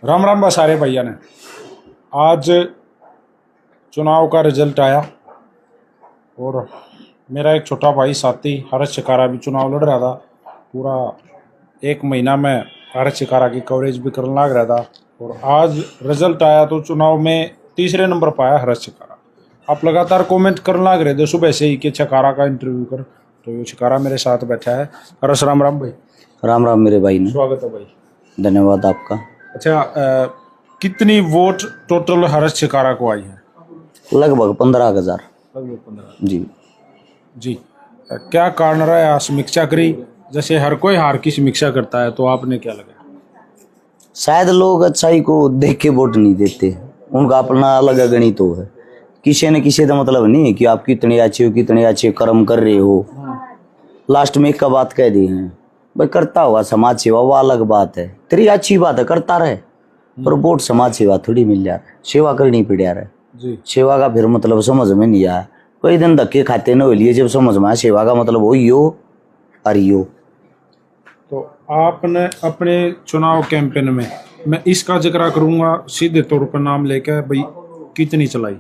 राम राम बा सारे भैया ने। आज चुनाव का रिजल्ट आया और मेरा एक छोटा भाई साथी हर्ष चिकारा भी चुनाव लड़ रहा था। पूरा एक महीना में हर्ष चिकारा की कवरेज भी करने लग रहा था और आज रिजल्ट आया तो चुनाव में तीसरे नंबर पाया हर्ष चिकारा। आप लगातार कमेंट करने लग रहे थे सुबह से ही कि चिकारा का इंटरव्यू कर, तो ये चिकारा मेरे साथ बैठा है। हर्ष राम राम भाई। राम राम मेरे भाई ने। स्वागत है भाई। धन्यवाद आपका। अच्छा, कितनी वोट टोटल हर्ष चिकारा को आई है? लगभग 15,000। लगभग 15 जी जी। क्या कारण रहा है? समीक्षा करी, जैसे हर कोई हार की समीक्षा करता है, तो आपने क्या लगा? शायद लोग अच्छाई को देख के वोट नहीं देते, उनका अपना अलग गणित हो है। किसी न किसी का मतलब नहीं है कि आप कितने अच्छे हो, कितने अच्छे कर्म कर रहे हो। लास्ट में एक का बात कह दी है भाई, करता होगा समाज सेवा, वो अलग बात है। तेरी अच्छी बात है, करता रहे, पर वोट समाज सेवा थोड़ी मिल जा रहा है, सेवा करनी पड़ जा रहा है जी। सेवा का फिर मतलब समझ में नहीं आया। कई दिन धक्के खाते न हो लिए, जब समझ में आया सेवा का मतलब हो यो अरियो। तो आपने अपने चुनाव कैंपेन में, मैं इसका जिक्र करूंगा सीधे तौर पर नाम लेकर, भाई कितनी चलाई?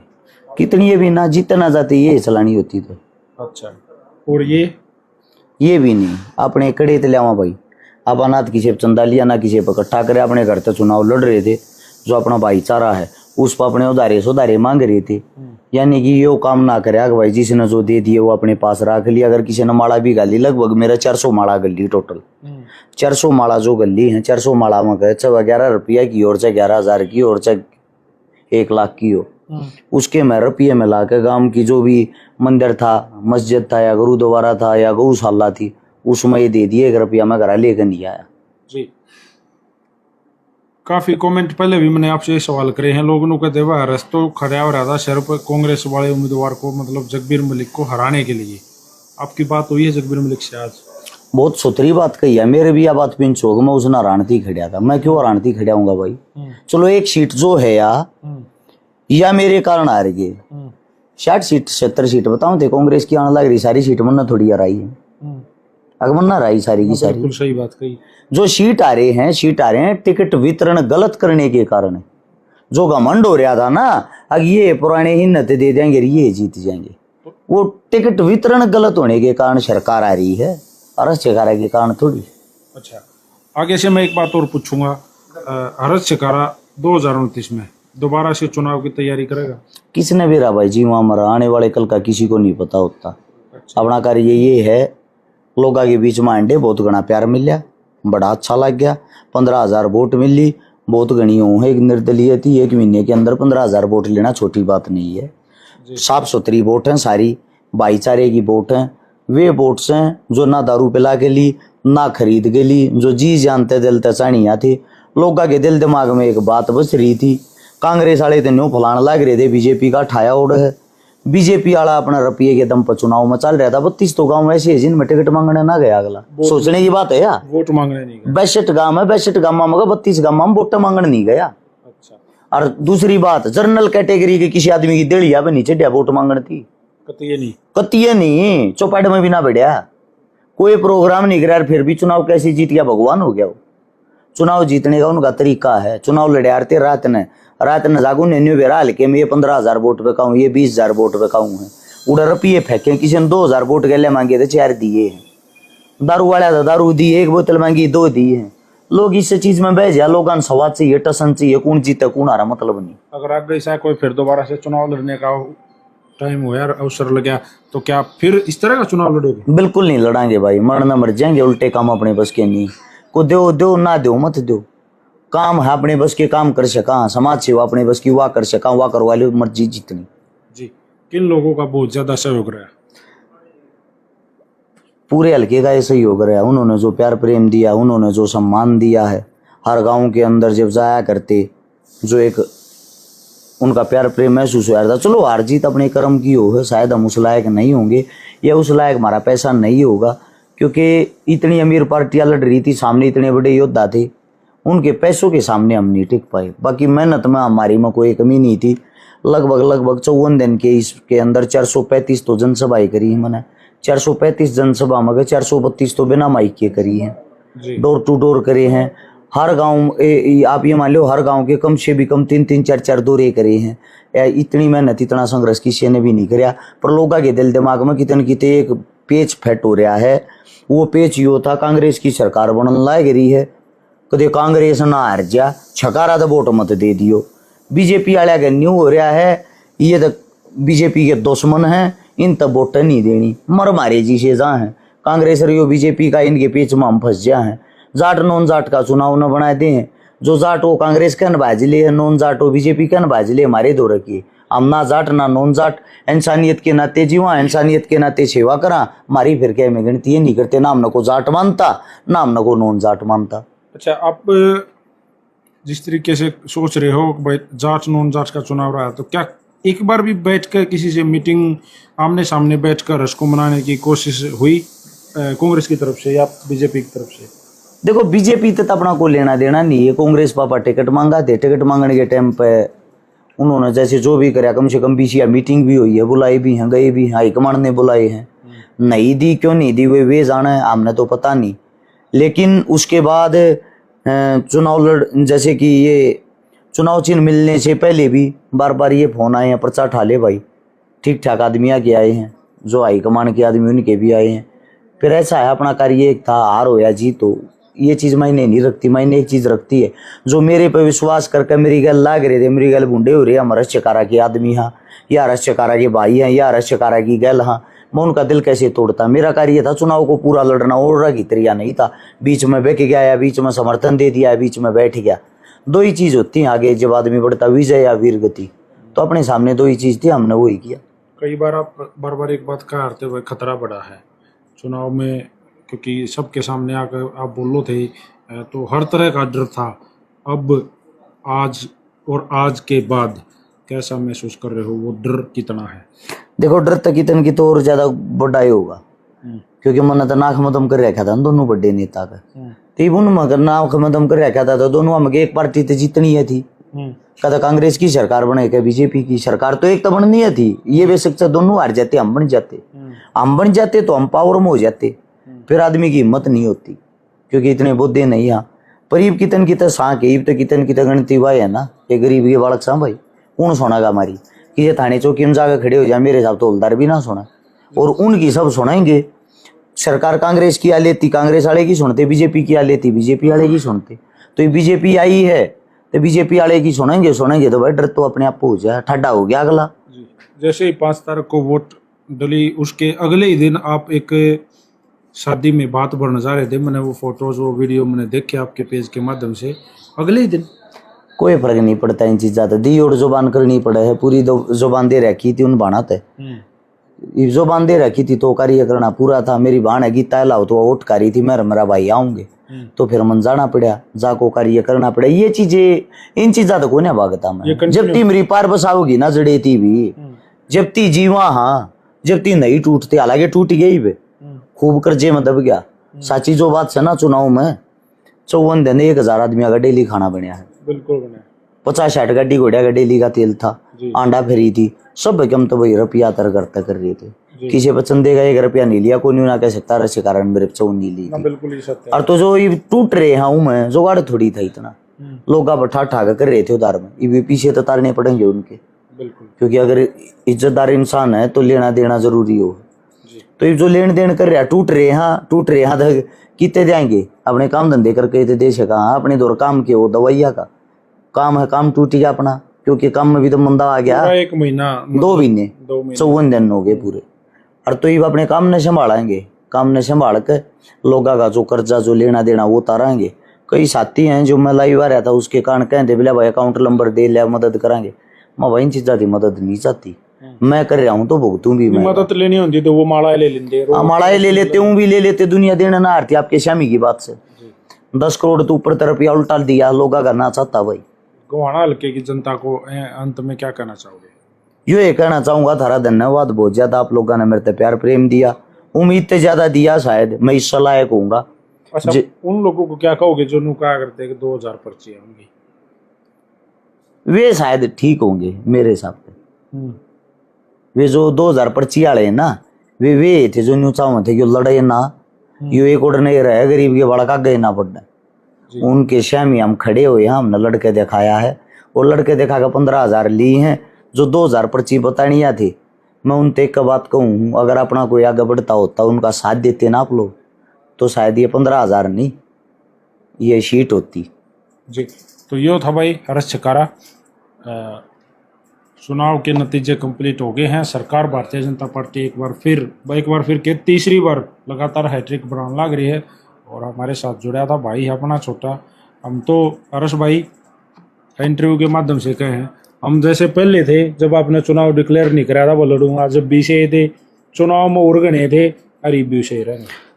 कितनी भी ना जितना जाते ये चलानी होती तो। अच्छा, और ये भी नहीं अपने कड़े ते लियावा भाई। अब अनाथ किसी चंदा लिया ना किसी पर इकट्ठा करे, अपने घर तक चुनाव लड़ रहे थे। जो अपना भाईचारा है उस पर अपने उधारे मांग रहे थे, यानी कि यो काम ना करे कि भाई जिसने जो दे दिए वो अपने पास रख लिया। अगर किसी ने माड़ा भी गाली, लगभग मेरा 400 माड़ा गली टोटल 400 माड़ा जो गली है, 400 माड़ा में गए, चाहे 11 रुपया की और चाहे 11,000 की और चाहे 1 लाख की हो, उसके मैं रुपये में ला के गाँव की जो भी मंदिर था, मस्जिद था या गुरुद्वारा था या गौशाला थी, उसमें ये दे दिए। 1 रुपया मैं घर लेकर नहीं आया जी। काफी कमेंट पहले भी मैंने आपसे ये सवाल करे हैं, लोगों ने कहते हुए हर्ष तो खड़ा हो रहा था शहर पर कांग्रेस वाले उम्मीदवार को, मतलब जगबीर मलिक को हराने के लिए। आपकी बात हुई है जगबीर मलिक से आज? बहुत सुथरी बात कही है। मेरे भी यह बात पिंच होगा, मैं उसने हरानती खड़ा था। मैं क्यों हरानती खड़ा हूँ भाई? चलो एक सीट जो है या मेरे कारण आ रही है, 60 सीट 70 सीट बताऊं थे कांग्रेस की आने लग रही, सारी सीट मन्ना थोड़ी हराई है। अगर मन्ना रही सारी की सारी। बिल्कुल सही बात कही। जो सीट आ रहे हैं टिकट वितरण गलत करने के कारण है। जो घमंड हो रहा था ना, अब ये पुराने हिन्नत दे देंगे ये जीत जाएंगे, वो टिकट वितरण गलत होने के कारण सरकार आ रही है, हर्ष चिकारा के कारण थोड़ी। अच्छा, आगे से मैं एक बात और पूछूंगा। हर्ष चिकारा 2029 में दोबारा से चुनाव की तैयारी करेगा? किसने भी रहा भाई जी, वहां मरा आने वाले कल का किसी को नहीं पता होता। अपना कार्य ये है, लोगों के बीच में अंडे बहुत घना प्यार मिला, बड़ा अच्छा लग गया। 15,000 वोट मिली, बहुत घनी हो है। एक निर्दलीय थी, 1 महीने के अंदर 15,000 वोट लेना छोटी बात नहीं है। साफ सुथरी वोट है, सारी भाईचारे की वोट है। वे वोट्स हैं जो ना दारू पिला के ली ना खरीद के ली, जो जी जानते दिल तचानिया थे। लोगों के दिल दिमाग में एक बात बच रही थी, कांग्रेस वाले तो न्यू फलाने लग रहे थे बीजेपी का ठाया ओढ़ है। बीजेपी वाला अपना रुपये के दम पर चुनाव में चल रहा था। 32 तो गांव ऐसे है जिनमें टिकट मांगने ना गया, अगला सोचने की बात है यार। वोट मांगने नहीं गया। 62 गांव है, 62 गांव में 32 गांव में वोट मांगने नहीं गया। अच्छा। और दूसरी बात, जनरल कैटेगरी के किसी आदमी की देड़िया भी नीचे वोट मांगने थी। कतिये नहीं चौपाट में भी ना बढ़िया, कोई प्रोग्राम नहीं करा, फिर भी चुनाव कैसे जीत गया? भगवान हो गया वो। चुनाव जीतने का उनका तरीका है। चुनाव लड़ाते रात ने जागू ने बेरा हल्के में ये 15,000 वोट पे कहूँ, ये 20,000 वोट पे कहूँ है। उड़ा रुपये फेंके, किसी ने 2,000 वोट के लिए मांगे थे, 4 दिए हैं। दारू वाला था, दारू दी, 1 बोतल मांगी, 2 दिए हैं। लोग इस चीज में बह जा, लोगों स्वाद चाहिए, टसन चाहिए, कौन जीते कौन हारा मतलब नहीं। अगर आगे ऐसा कोई फिर दोबारा से चुनाव लड़ने का टाइम हो यार, अवसर लग गया, तो क्या फिर इस तरह का चुनाव लड़ोगे? बिल्कुल नहीं लड़ांगे भाई, मरना मर जाएंगे। उल्टे काम अपने बस के नहीं, को दो ना दो मत दो। काम है अपने बस के, काम कर सका, समाज सेवा अपने बस की वाह कर सका, वाह करवा लो, मर्जी जितनी। जी। किन लोगों का बहुत ज्यादा सहयोग रहा? पूरे हल्के का ऐसा ही हो गया। उन्होंने जो प्यार प्रेम दिया, उन्होंने जो सम्मान दिया है, हर गांव के अंदर जब जाया करते, जो एक उनका प्यार प्रेम महसूस हो रहा था। चलो हार जीत अपने कर्म की हो है, शायद हम उस लायक नहीं होंगे या उस लायक हमारा पैसा नहीं होगा, क्योंकि इतनी अमीर पार्टियां लड़ रही थी, सामने इतने बड़े योद्धा थे, उनके पैसों के सामने हम नहीं टिक पाए। बाकी मेहनत में हमारी में कोई कमी नहीं थी। लगभग 54 दिन के इसके अंदर 435 तो जनसभाएं करी मैंने। 435 जनसभा में 432 तो बिना माइक के करी हैं, डोर टू डोर करे हैं। हर गांव आप ये मान लो हर गांव के कम से भी कम 3-3 4-4 दौरे करे हैं। इतनी मेहनत इतना संघर्ष किसी ने भी नहीं कराया। पर लोगों के दिल दिमाग में कितने कितने एक पेच फैट हो रहा है। वो पेच यो था, कांग्रेस की सरकार बनने लाग रही है, कदे कांग्रेस ना हार जा, छकारा तो वोट मत दे दियो। बीजेपी वाले का न्यू हो रहा है, ये तो बीजेपी के दुश्मन हैं, इन तब वोट नहीं देनी, मर मारे जी से जा हैं। कांग्रेस और बीजेपी का इनके पेच में हम फंस जा हैं। जाट नॉन जाट का चुनाव न बना दे हैं। जो जाट वो कांग्रेस के नबाज ले, नॉन जाट वो बीजेपी के नबाज ले, हमारे दो रखिए। हम ना जाट ना नॉन जाट, इंसानियत के नाते जीवा, इंसानियत के नाते सेवा करा। हमारी फिर क्या में गिनती नहीं करते, ना हम को जाट मानता ना हम को नॉन जाट मानता। अच्छा, आप जिस तरीके से सोच रहे हो भाई जाट नॉन जाट का चुनाव रहा, तो क्या एक बार भी बैठकर किसी से मीटिंग आमने सामने बैठकर उसको मनाने की कोशिश हुई कांग्रेस की तरफ से या बीजेपी की तरफ से? देखो, बीजेपी तो अपना को लेना देना नहीं है। कांग्रेस पापा टिकट मांगा थे, टिकट मांगने के टाइम पे उन्होंने जैसे जो भी कराया, कम से कम 20 या मीटिंग भी हुई है, बुलाए भी हैं, गए भी हैं, हाईकमांड ने बुलाए हैं। नहीं दी क्यों नहीं दी वे जाना है, हमने तो पता नहीं। लेकिन उसके बाद चुनाव जैसे कि ये चुनाव चिन्ह मिलने से पहले भी बार बार ये फोन आए हैं, पर्चा ठाले भाई, ठीक ठाक आदमी आके आए हैं, जो हाईकमांड के आदमी उनके भी आए हैं। फिर ऐसा है, अपना कार्य एक था, हार हो या जीत हो, ये चीज़ मैंने नहीं रखती। मैंने एक चीज़ रखती है, जो मेरे पे विश्वास करके मेरी गल लाग रहे थे, मेरी गल बूढ़े हो रहे हैं, हम रश्यकारा के आदमी हाँ, या रश्यकारा के भाई हैं, या रश्यकारा की गल हाँ, मैं उनका दिल कैसे तोड़ता। मेरा कार्य था चुनाव को पूरा लड़ना, और की तरिया नहीं था बीच में बैठ गया या बीच में समर्थन दे दिया या बीच में बैठ गया। दो ही चीज़ होती हैं आगे जब आदमी बढ़ता, विजय या वीर गति। तो अपने सामने दो ही चीज़ थी, हमने वही किया। कई बार आप बार बार एक बात कहते हुए खतरा बढ़ा है चुनाव में, क्योंकि सबके सामने आकर आप बोलो थे, तो हर तरह का डर था। अब आज और आज के बाद कैसा महसूस कर रहे हो, वो डर कितना है? देखो, डर तक कितन की तो और ज्यादा बड़ा ही होगा, क्योंकि मन तो नाक मदम कर रखा था दोनों बड़े नेता का। तो उन मगर नाक मदम कर रखा था, तो दोनों हम एक पार्टी तो जीतनी है थी। कदा कांग्रेस की सरकार बने क्या बीजेपी की सरकार, तो एक तो बननी है थी। ये बेशक दोनों हार जाते, हम बन जाते, हम बन जाते तो हम पावर में हो जाते। फिर आदमी की हिम्मत नहीं होती, क्योंकि इतने बुद्धे नहीं यहाँ। पर ईब कितन की सांक है, ईब तो कितन की गणती हुआ है ना, ये गरीब के बालक सा भाई कौन सोना का हमारी कि ये थाने चौकी में जाकर खड़े हो जाए, मेरे हिसाब तो हलदार भी ना सुना, और उनकी सब सुनाएंगे। सरकार कांग्रेस की आ लेती, कांग्रेस वाले की सुनते, बीजेपी की आ लेती, बीजेपी वाले की सुनते। तो ये बीजेपी आई है तो बीजेपी वाले की सुनेंगे तो भाई डर तो अपने आप हो जाए, ठंडा हो गया अगला। जैसे ही 5 तारीख को वोट डली, उसके अगले ही दिन आप एक शादी में बात बढ़ने जा रहे थे। मैंने वो फोटोज वो वीडियो मैंने देखे आपके पेज के माध्यम से। अगले ही दिन कोई फर्क नहीं पड़ता इन चीज़ ज़्यादा, दी और जुबान करनी पड़े है, पूरी जुबान दे रखी थी उन बाना थे, जुबान दे रखी थी तो कार्य करना पूरा था। मेरी बाण है गीता लाओ तो उठ करी थी, मेरा भाई आऊंगे तो फिर मन जाना पड़ा, जाको कार्य करना पड़ा। ये चीजें इन चीजा तो को नहीं भागता मैं। जब ती मेरी पार बसाओगी ना जड़े थी भी, जब ती जीवा हाँ, जब ती नहीं टूटती, हालांकि टूट गई वे खूब कर्जे में दब गया। साची जो बात है ना, चुनाव में 54 दिन 1000 आदमी का डेली खाना बनया है, बिल्कुल बना। 50-60 गाड़ी घोड़िया का डेली का तेल था, आंडा फेरी थी, सब हम तो वही रुपया तर करता कर रहे थे। किसी पर चंदे का 1 रुपया नहीं लिया, कोई ना कह सकता रस्य कारण मेरे चौन नहीं ली थी। बिल्कुल ही सत्य। और तो जो ये टूट रहे हैं मैं जुगाड़ थोड़ी था इतना, लोग ठा ठा कर रहे थे उधार में, ये पीछे तो तारने पड़ेंगे उनके, बिल्कुल। क्योंकि अगर इज्जतदार इंसान है तो लेना देना जरूरी हो। तो ये जो लेन देन कर रहा टूट रहे हाँ, टूट रहे हाँ, कितने जाएंगे अपने काम धंधे करके देश का, अपने दौर काम के वो दवाइया का काम है, काम टूट गया अपना, क्योंकि काम में भी तो मंदा आ गया। 1 महीना 2 महीने 54 दिन हो गए पूरे। और तो ये अपने काम ने संभालेंगे, काम ने संभाल के लोगों का जो कर्जा जो लेना देना वो उतारेंगे। कई साथी हैं जो मैं लाइव आ रहा था उसके कारण कहते बोले भाई अकाउंट नंबर दे लिया मदद करांगे। मैं भाई इन चीज़ों की मदद नहीं चाहती, मैं कर रहा हूँ तो भुगतूं भी। मैं मदद लेनी होती तो वो माला ले लेते, मालाएं ले लेते हूँ भी ले लेते, दुनिया देना ना हारती। आपके शामी की बात से 10 करोड़ तो ऊपर तरफ या उल्टा दिया लोग करना चाहता भाई। गोहाना हल्के की जनता को अंत में क्या कहना चाहोगे? ये कहना चाहूंगा थारा धन्यवाद, बहुत ज्यादा आप लोगों ने मेरे पे प्यार प्रेम दिया, उम्मीद से ज्यादा दिया, शायद मैं इस लायक होऊंगा। अच्छा, उन लोगों को क्या कहोगे जो नु कहा करते हैं कि 2000 पर्ची होंगी? वे शायद ठीक होंगे मेरे हिसाब से। वे जो 2000 पर्ची वाले हैं ना, वे थे जो न्यू चाहते थे कि लड़े ना, यो एक उड़ने रहे गरीब के बड़ा का गए ना पड़ना। उनके शामी हम खड़े हुए हैं, हमने लड़के दिखाया है और लड़के दिखा कर 15,000 ली हैं, जो 2,000 पर्ची बतानिया थी। मैं उन तक का बात कहूँ, अगर अपना कोई आगे बढ़ता होता, उनका साथ देते ना आप लोग, तो शायद ये 15,000 नहीं, ये शीट होती जी। तो यो था भाई हर्ष छकारा। चुनाव के नतीजे कंप्लीट हो गए हैं। सरकार भारतीय जनता पार्टी एक बार फिर के तीसरी बार लगातार हैट्रिक बनाने लग रही है। और हमारे साथ जुड़ा था भाई अपना छोटा। हम तो हर्ष भाई इंटरव्यू के माध्यम से कहे हैं, हम जैसे पहले थे जब आपने चुनाव डिक्लेयर नहीं कराया था वो लड़ूंगा, जब भी से थे चुनाव में और गणे थे, रिव्यू से रहे।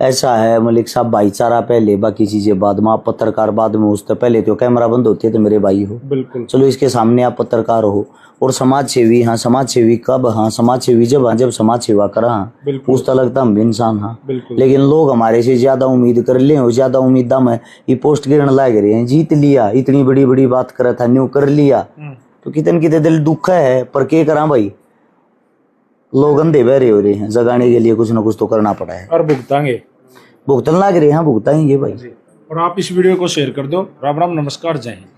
ऐसा है मलिक साहब, भाईचारा पहले, बाकी चीजें बाद में। आप पत्रकार बाद में, उससे पहले तो कैमरा बंद होते तो मेरे भाई हो, बिल्कुल। चलो इसके सामने आप पत्रकार हो और समाज सेवी। हाँ समाज सेवी कब? हाँ समाज सेवी जब, हाँ जब समाज सेवा करा, हाँ उस तक लगता हम भी इंसान, हाँ। लेकिन लोग हमारे से ज्यादा उम्मीद कर ले, और ज्यादा उम्मीद हम है ये पोस्ट गिरने लग रहे हैं, जीत लिया, इतनी बड़ी बड़ी बात करा था, न्यू कर लिया, तो कितने कितने दिल दुख है। पर क्या करा भाई, लोग अंधे बहरे हो रहे हैं, जगाने के लिए कुछ ना कुछ तो करना पड़ा है और भुगतन लग रहे हैं, भुगताएंगे भाई। और आप इस वीडियो को शेयर कर दो। राम राम, नमस्कार, जय हिंद।